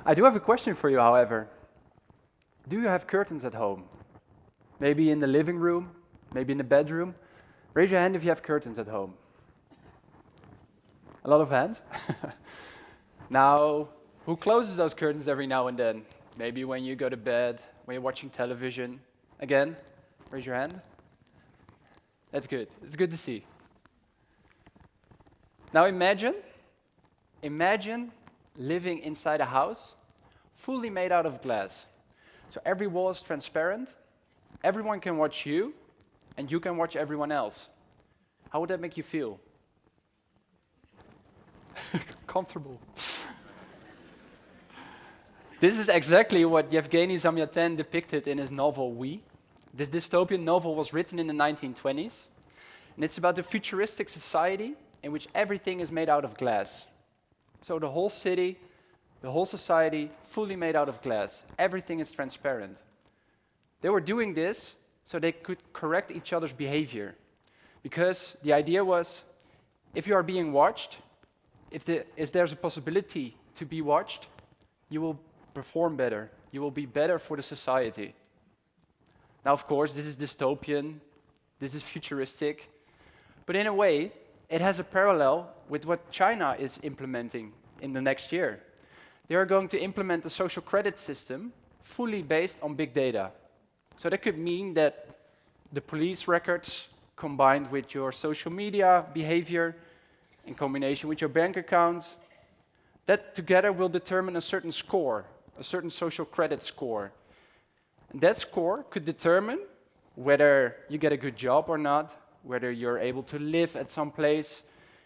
I do have a question for you, however. Do you have curtains at home? Maybe in the living room, maybe in the bedroom? Raise your hand if you have curtains at home. A lot of hands. Now, who closes those curtains every now and then? Maybe when you go to bed, when you're watching television. Again, raise your hand. That's good. It's good to see. Now imagine living inside a house fully made out of glass. So every wall is transparent, everyone can watch you, and you can watch everyone else. How would that make you feel? Comfortable. This is exactly what Yevgeny Zamyatin depicted in his novel We. This dystopian novel was written in the 1920s, and it's about the futuristic society in which everything is made out of glass. So the whole city, the whole society, fully made out of glass. Everything is transparent. They were doing this so they could correct each other's behavior. Because the idea was, if you are being watched, if there's a possibility to be watched, you will perform better. You will be better for the society. Now, of course, this is dystopian, this is futuristic, but in a way, it has a parallel with what China is implementing in the next year. They are going to implement a social credit system fully based on big data. So that could mean that the police records combined with your social media behavior, in combination with your bank accounts, that together will determine a certain score, a certain social credit score. And that score could determine whether you get a good job or not, whether you're able to live at some place.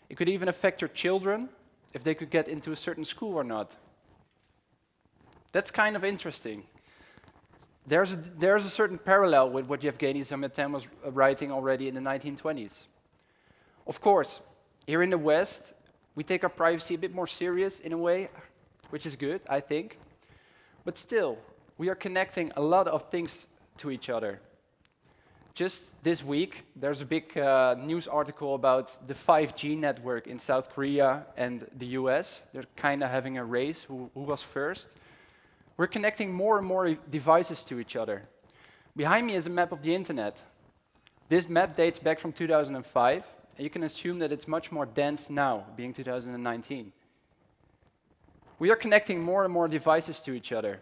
It could even affect your children, if they could get into a certain school or not. That's kind of interesting. There's a certain parallel with what Yevgeny Zamyatin was writing already in the 1920s. Of course, here in the West, we take our privacy a bit more serious in a way, which is good, I think. But still, we are connecting a lot of things to each other. Just this week, there's a big news article about the 5G network in South Korea and the US. They're kind of having a race, who was first. We're connecting more and more devices to each other. Behind me is a map of the internet. This map dates back from 2005, and you can assume that it's much more dense now, being 2019. We are connecting more and more devices to each other.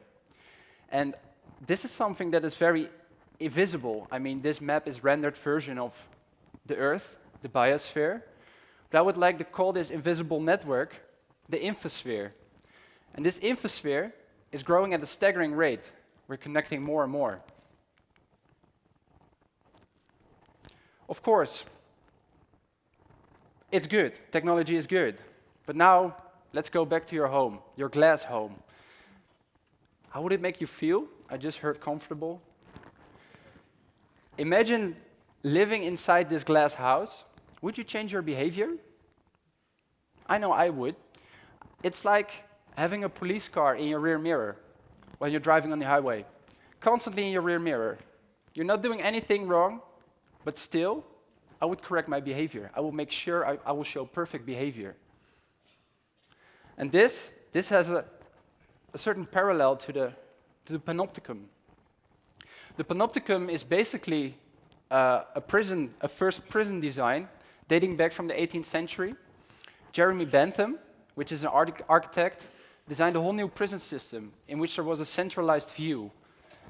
And this is something that is very invisible. I mean, this map is rendered version of the Earth, the biosphere. But I would like to call this invisible network the infosphere. And this infosphere is growing at a staggering rate. We're connecting more and more. Of course, it's good. Technology is good. But now, let's go back to your home, your glass home. How would it make you feel? I just heard comfortable. Imagine living inside this glass house. Would you change your behavior? I know I would. It's like having a police car in your rear mirror while you're driving on the highway. Constantly in your rear mirror. You're not doing anything wrong, but still, I would correct my behavior. I will make sure I will show perfect behavior. And this has a certain parallel to the panopticon. The panopticon is basically a first prison design dating back from the 18th century. Jeremy Bentham, which is an architect, designed a whole new prison system in which there was a centralized view.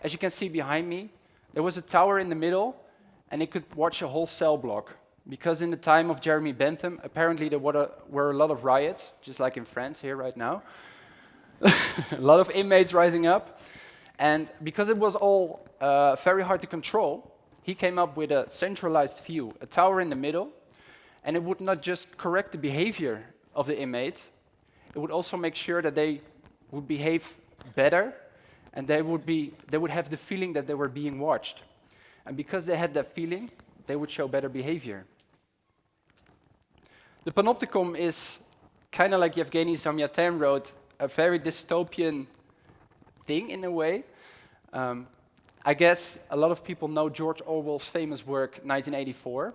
As you can see behind me, there was a tower in the middle, and it could watch a whole cell block. Because in the time of Jeremy Bentham, apparently there were a lot of riots, just like in France here right now. A lot of inmates rising up. And because it was all very hard to control, he came up with a centralized view, a tower in the middle, and it would not just correct the behavior of the inmates, it would also make sure that they would behave better, and they would have the feeling that they were being watched. And because they had that feeling, they would show better behavior. The panopticon is kind of like Yevgeny Zamyatin wrote, a very dystopian thing in a way. I guess a lot of people know George Orwell's famous work, 1984.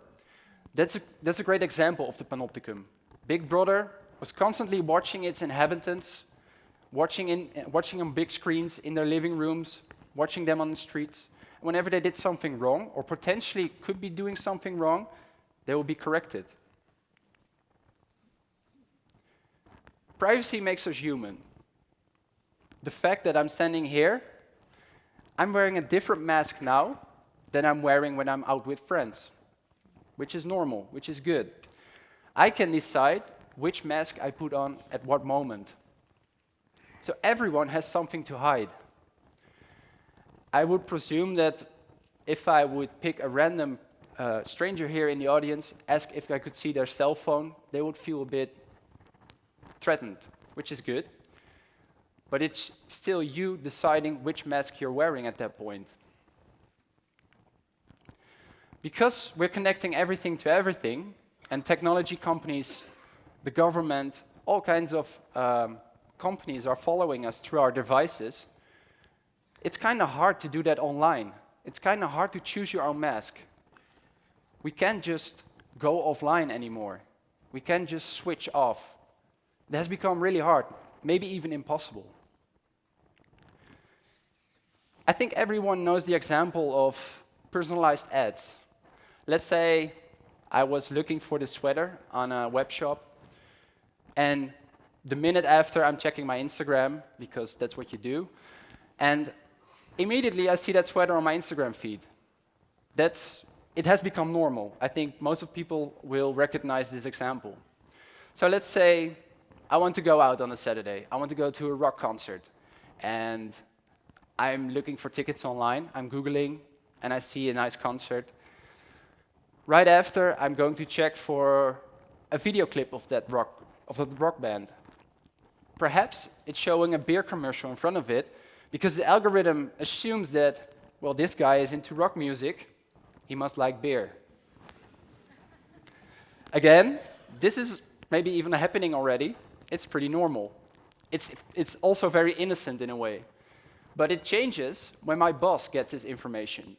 That's a great example of the panopticon. Big Brother was constantly watching its inhabitants, watching on big screens in their living rooms, watching them on the streets. Whenever they did something wrong, or potentially could be doing something wrong, they will be corrected. Privacy makes us human. The fact that I'm standing here, I'm wearing a different mask now than I'm wearing when I'm out with friends, which is normal, which is good. I can decide which mask I put on at what moment. So everyone has something to hide. I would presume that if I would pick a random stranger here in the audience, ask if I could see their cell phone, they would feel a bit threatened, which is good. But it's still you deciding which mask you're wearing at that point. Because we're connecting everything to everything, and technology companies, the government, all kinds of companies are following us through our devices, it's kind of hard to do that online. It's kind of hard to choose your own mask. We can't just go offline anymore. We can't just switch off. It has become really hard, maybe even impossible. I think everyone knows the example of personalized ads. Let's say I was looking for this sweater on a web shop, and the minute after I'm checking my Instagram, because that's what you do, and immediately I see that sweater on my Instagram feed. It has become normal. I think most of people will recognize this example. So let's say I want to go out on a Saturday. I want to go to a rock concert, and I'm looking for tickets online. I'm Googling, and I see a nice concert. Right after, I'm going to check for a video clip of that rock band. Perhaps it's showing a beer commercial in front of it, because the algorithm assumes that, well, this guy is into rock music, he must like beer. Again, this is maybe even happening already. It's pretty normal. It's also very innocent in a way. But it changes when my boss gets this information.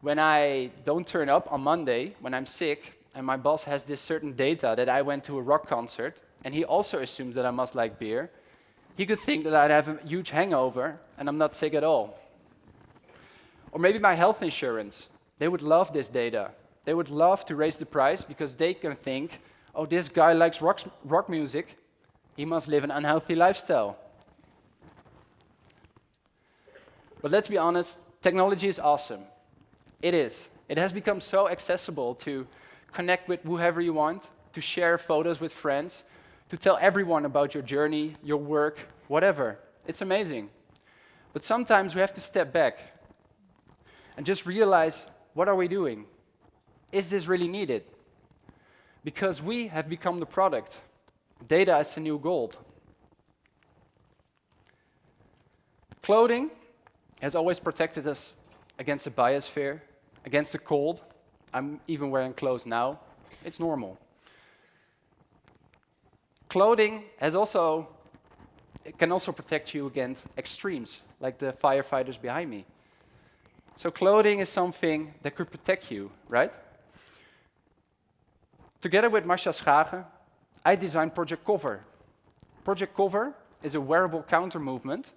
When I don't turn up on Monday, when I'm sick, and my boss has this certain data that I went to a rock concert, and he also assumes that I must like beer, he could think that I'd have a huge hangover, and I'm not sick at all. Or maybe my health insurance. They would love this data. They would love to raise the price, because they can think, oh, this guy likes rock music, he must live an unhealthy lifestyle. But let's be honest, technology is awesome. It is. It has become so accessible to connect with whoever you want, to share photos with friends, to tell everyone about your journey, your work, whatever. It's amazing. But sometimes we have to step back and just realize, what are we doing? Is this really needed? Because we have become the product. Data is the new gold. Clothing has always protected us against the biosphere, against the cold. I'm even wearing clothes now. It's normal. Clothing can also protect you against extremes, like the firefighters behind me. So clothing is something that could protect you, right? Together with Marcha Schagen, I designed Project KOVR. Project KOVR is a wearable countermovement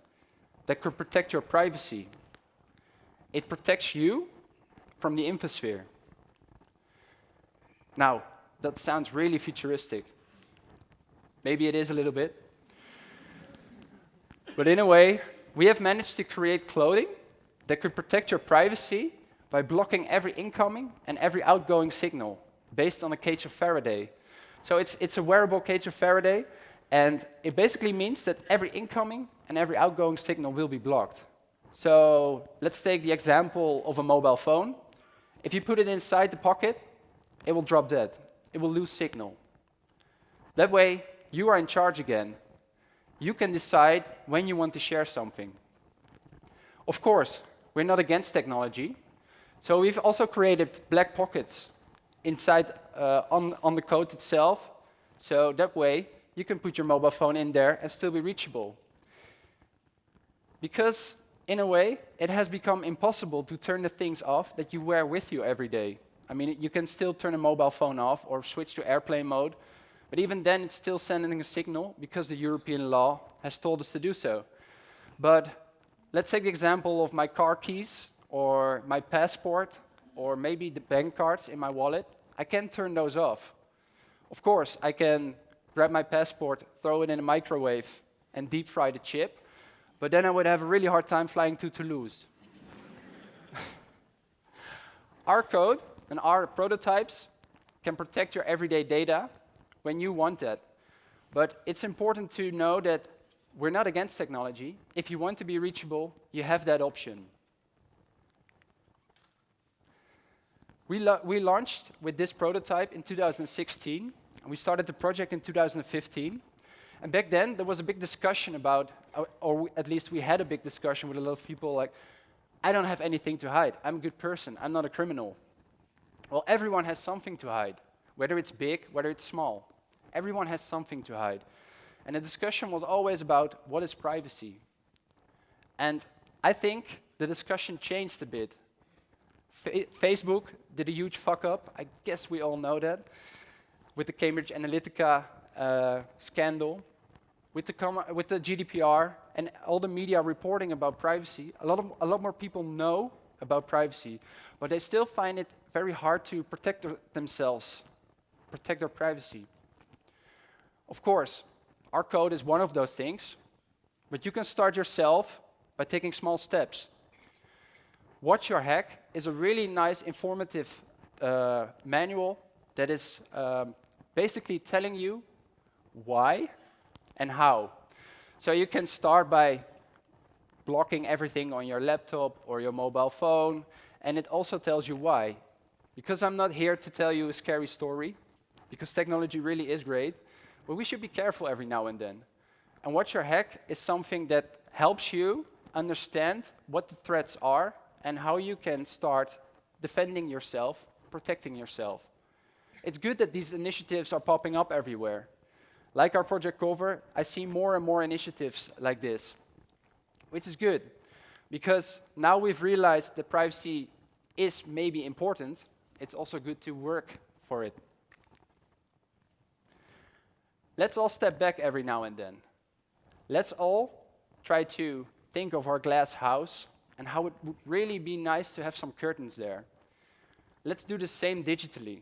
that could protect your privacy. It protects you from the infosphere. Now, that sounds really futuristic. Maybe it is a little bit. But in a way, we have managed to create clothing that could protect your privacy by blocking every incoming and every outgoing signal based on a cage of Faraday. So it's a wearable cage of Faraday, and it basically means that every incoming and every outgoing signal will be blocked. So let's take the example of a mobile phone. If you put it inside the pocket, it will drop dead. It will lose signal. That way, you are in charge again. You can decide when you want to share something. Of course, we're not against technology, so we've also created black pockets inside on the code itself, so that way you can put your mobile phone in there and still be reachable. Because, in a way, it has become impossible to turn the things off that you wear with you every day. I mean, you can still turn a mobile phone off or switch to airplane mode, But even then, it's still sending a signal because the European law has told us to do so. But let's take the example of my car keys or my passport or maybe the bank cards in my wallet. I can't turn those off. Of course, I can grab my passport, throw it in a microwave, and deep fry the chip, but then I would have a really hard time flying to Toulouse. Our code and our prototypes can protect your everyday data when you want that. But it's important to know that we're not against technology. If you want to be reachable, you have that option. We launched with this prototype in 2016, and we started the project in 2015. And back then, there was a big discussion about, at least we had a big discussion with a lot of people like, I don't have anything to hide. I'm a good person. I'm not a criminal. Well, everyone has something to hide, whether it's big, whether it's small. Everyone has something to hide. And the discussion was always about what is privacy. And I think the discussion changed a bit. Facebook did a huge fuck up. I guess we all know that. With the Cambridge Analytica scandal, with the GDPR and all the media reporting about privacy, a lot more people know about privacy, but they still find it very hard to protect themselves, protect their privacy. Of course, our code is one of those things, but you can start yourself by taking small steps. Watch Your Hack is a really nice, informative manual that is basically telling you why and how. So you can start by blocking everything on your laptop or your mobile phone, and it also tells you why. Because I'm not here to tell you a scary story, because technology really is great, but we should be careful every now and then. And Watch Your Hack is something that helps you understand what the threats are and how you can start defending yourself, protecting yourself. It's good that these initiatives are popping up everywhere. Like our Project KOVR, I see more and more initiatives like this, which is good, because now we've realized that privacy is maybe important. It's also good to work for it. Let's all step back every now and then. Let's all try to think of our glass house and how it would really be nice to have some curtains there. Let's do the same digitally.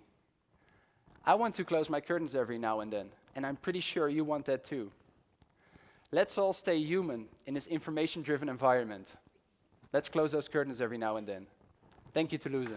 I want to close my curtains every now and then, and I'm pretty sure you want that too. Let's all stay human in this information-driven environment. Let's close those curtains every now and then. Thank you, Toulouse.